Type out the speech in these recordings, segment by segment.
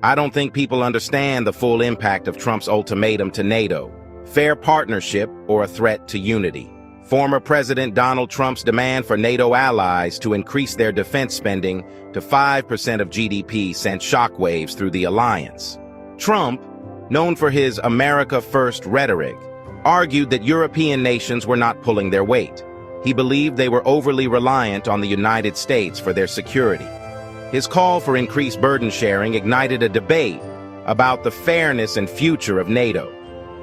I don't think people understand the full impact of Trump's ultimatum to NATO, fair partnership or a threat to unity. Former President Donald Trump's demand for NATO allies to increase their defense spending to 5% of GDP sent shockwaves through the alliance. Trump, known for his America First rhetoric, argued that European nations were not pulling their weight. He believed they were overly reliant on the United States for their security. His call for increased burden sharing ignited a debate about the fairness and future of NATO.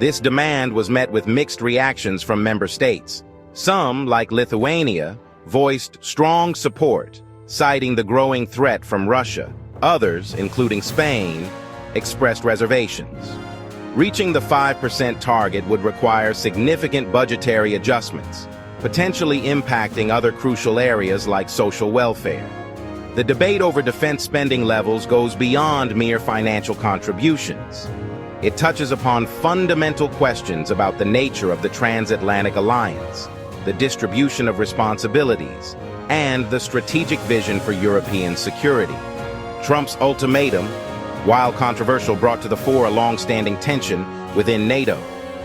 This demand was met with mixed reactions from member states. Some, like Lithuania, voiced strong support, citing the growing threat from Russia. Others, including Spain, expressed reservations. Reaching the 5% target would require significant budgetary adjustments, potentially impacting other crucial areas like social welfare. The debate over defense spending levels goes beyond mere financial contributions. It touches upon fundamental questions about the nature of the transatlantic alliance, the distribution of responsibilities, and the strategic vision for European security. Trump's ultimatum, while controversial, brought to the fore a long-standing tension within NATO,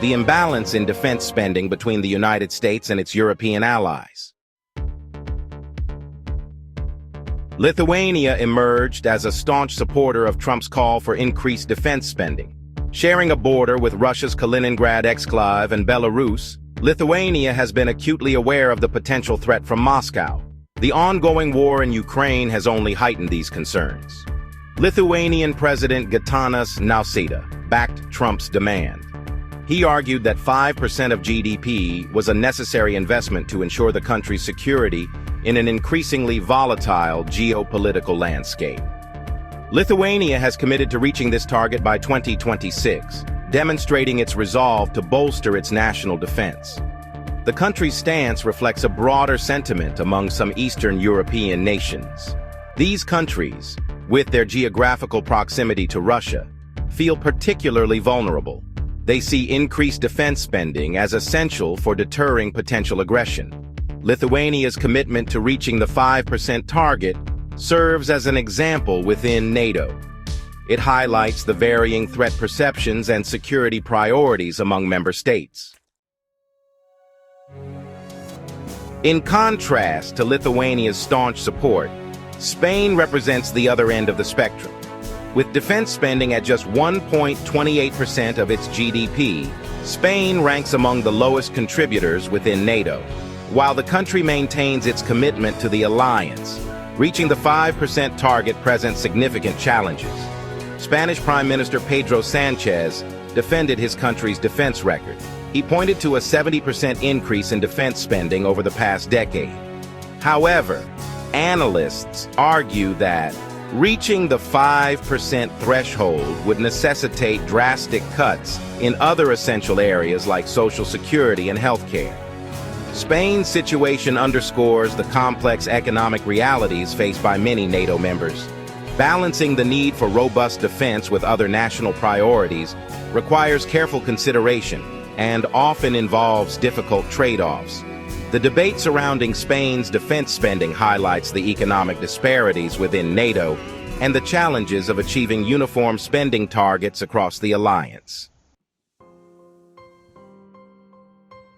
the imbalance in defense spending between the United States and its European allies. Lithuania emerged as a staunch supporter of Trump's call for increased defense spending. Sharing a border with Russia's Kaliningrad exclave and Belarus, Lithuania has been acutely aware of the potential threat from Moscow. The ongoing war in Ukraine has only heightened these concerns. Lithuanian President Gitanas Nausėda backed Trump's demand. He argued that 5% of GDP was a necessary investment to ensure the country's security in an increasingly volatile geopolitical landscape. Lithuania has committed to reaching this target by 2026, demonstrating its resolve to bolster its national defense. The country's stance reflects a broader sentiment among some Eastern European nations. These countries, with their geographical proximity to Russia, feel particularly vulnerable. They see increased defense spending as essential for deterring potential aggression. Lithuania's commitment to reaching the 5% target serves as an example within NATO. It highlights the varying threat perceptions and security priorities among member states. In contrast to Lithuania's staunch support, Spain represents the other end of the spectrum. With defense spending at just 1.28% of its GDP, Spain ranks among the lowest contributors within NATO. While the country maintains its commitment to the alliance, reaching the 5% target presents significant challenges. Spanish Prime Minister Pedro Sánchez defended his country's defense record. He pointed to a 70% increase in defense spending over the past decade. However, analysts argue that reaching the 5% threshold would necessitate drastic cuts in other essential areas like social security and healthcare. Spain's situation underscores the complex economic realities faced by many NATO members. Balancing the need for robust defense with other national priorities requires careful consideration and often involves difficult trade-offs. The debate surrounding Spain's defense spending highlights the economic disparities within NATO and the challenges of achieving uniform spending targets across the alliance.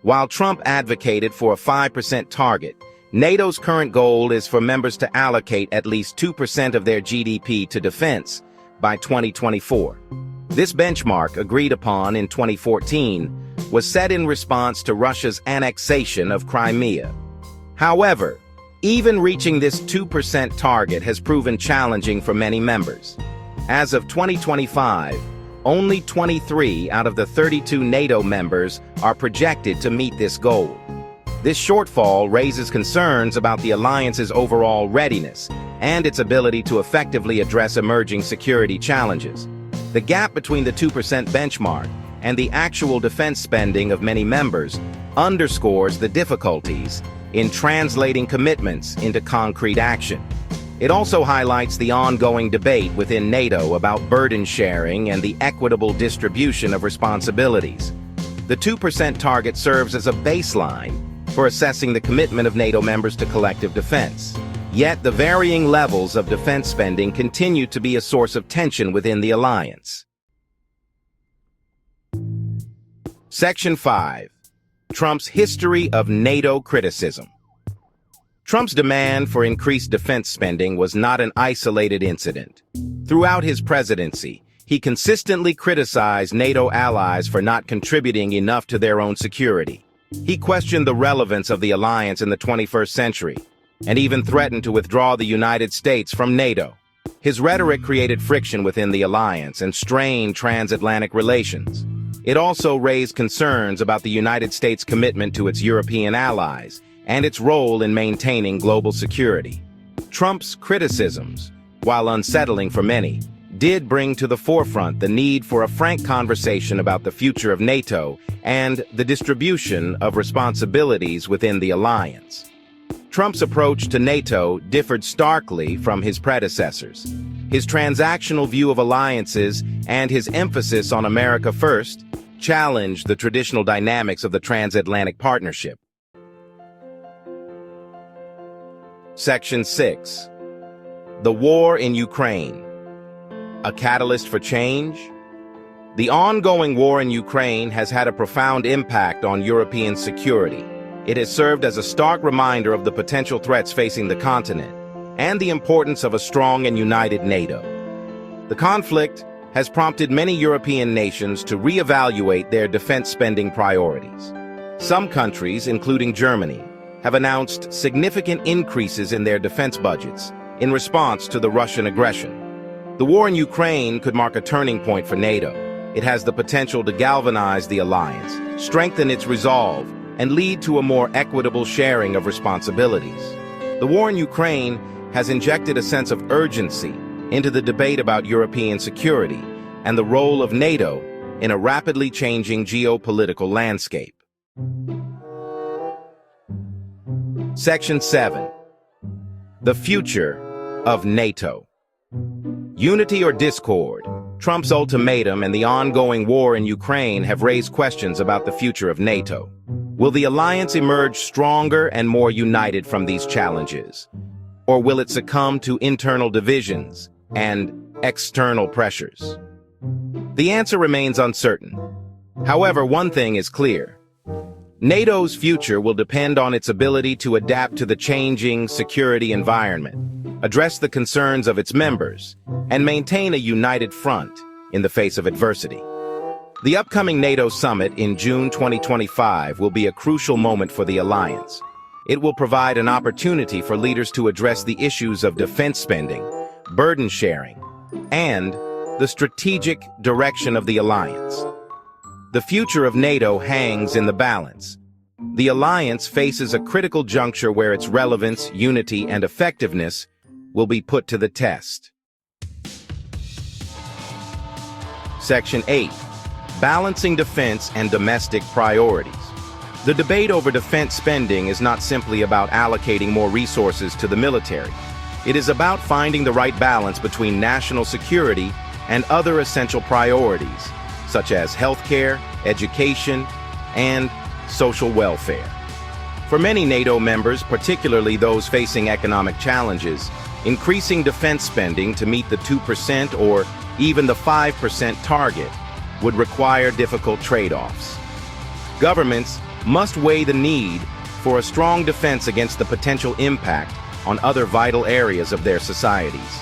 While Trump advocated for a 5% target, NATO's current goal is for members to allocate at least 2% of their GDP to defense by 2024. This benchmark, agreed upon in 2014, was set in response to Russia's annexation of Crimea. However, even reaching this 2% target has proven challenging for many members. As of 2025, only 23 out of the 32 NATO members are projected to meet this goal. This shortfall raises concerns about the alliance's overall readiness and its ability to effectively address emerging security challenges. The gap between the 2% benchmark and the actual defense spending of many members underscores the difficulties in translating commitments into concrete action. It also highlights the ongoing debate within NATO about burden sharing and the equitable distribution of responsibilities. The 2% target serves as a baseline for assessing the commitment of NATO members to collective defense. Yet the varying levels of defense spending continue to be a source of tension within the alliance. Section 5. Trump's history of NATO criticism. Trump's demand for increased defense spending was not an isolated incident. Throughout his presidency, he consistently criticized NATO allies for not contributing enough to their own security. He questioned the relevance of the alliance in the 21st century, and even threatened to withdraw the United States from NATO. His rhetoric created friction within the alliance and strained transatlantic relations. It also raised concerns about the United States' commitment to its European allies and its role in maintaining global security. Trump's criticisms, while unsettling for many, did bring to the forefront the need for a frank conversation about the future of NATO and the distribution of responsibilities within the alliance. Trump's approach to NATO differed starkly from his predecessors. His transactional view of alliances and his emphasis on America first challenged the traditional dynamics of the transatlantic partnership. Section 6. The war in Ukraine. A catalyst for change? The ongoing war in Ukraine has had a profound impact on European security. It has served as a stark reminder of the potential threats facing the continent and the importance of a strong and united NATO. The conflict has prompted many European nations to reevaluate their defense spending priorities. Some countries, including Germany, have announced significant increases in their defense budgets in response to the Russian aggression. The war in Ukraine could mark a turning point for NATO. It has the potential to galvanize the alliance, strengthen its resolve, and lead to a more equitable sharing of responsibilities. The war in Ukraine has injected a sense of urgency into the debate about European security and the role of NATO in a rapidly changing geopolitical landscape. Section 7. The future of NATO. Unity or discord? Trump's ultimatum and the ongoing war in Ukraine have raised questions about the future of NATO. Will the alliance emerge stronger and more united from these challenges? Or will it succumb to internal divisions and external pressures? The answer remains uncertain. However, one thing is clear. NATO's future will depend on its ability to adapt to the changing security environment, address the concerns of its members, and maintain a united front in the face of adversity. The upcoming NATO summit in June 2025 will be a crucial moment for the alliance. It will provide an opportunity for leaders to address the issues of defense spending, burden sharing, and the strategic direction of the alliance. The future of NATO hangs in the balance. The alliance faces a critical juncture where its relevance, unity, and effectiveness will be put to the test. Section 8. Balancing defense and domestic priorities. The debate over defense spending is not simply about allocating more resources to the military. It is about finding the right balance between national security and other essential priorities, such as healthcare, education, and social welfare. For many NATO members, particularly those facing economic challenges, increasing defense spending to meet the 2% or even the 5% target would require difficult trade-offs. Governments must weigh the need for a strong defense against the potential impact on other vital areas of their societies.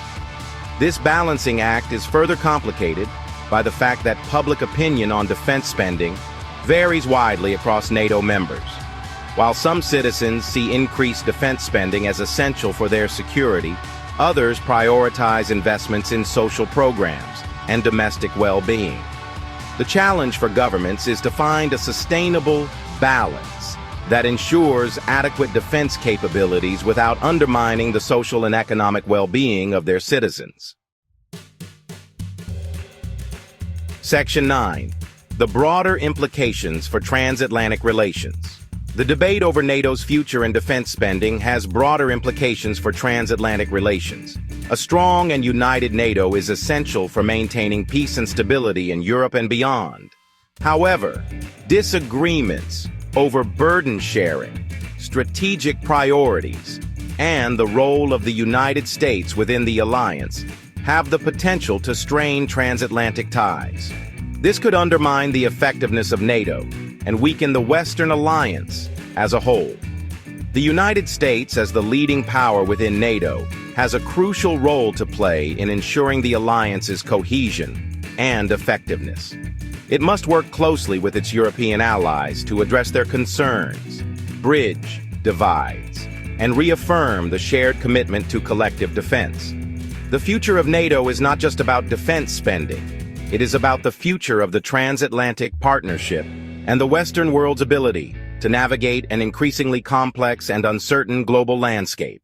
This balancing act is further complicated by the fact that public opinion on defense spending varies widely across NATO members. While some citizens see increased defense spending as essential for their security, others prioritize investments in social programs and domestic well-being. The challenge for governments is to find a sustainable balance that ensures adequate defense capabilities without undermining the social and economic well-being of their citizens. Section 9. The broader implications for transatlantic relations. The debate over NATO's future and defense spending has broader implications for transatlantic relations. A strong and united NATO is essential for maintaining peace and stability in Europe and beyond. However, disagreements over burden sharing, strategic priorities, and the role of the United States within the alliance have the potential to strain transatlantic ties. This could undermine the effectiveness of NATO and weaken the Western alliance as a whole. The United States, as the leading power within NATO, has a crucial role to play in ensuring the alliance's cohesion and effectiveness. It must work closely with its European allies to address their concerns, bridge divides, and reaffirm the shared commitment to collective defense. The future of NATO is not just about defense spending. It is about the future of the transatlantic partnership and the Western world's ability to navigate an increasingly complex and uncertain global landscape.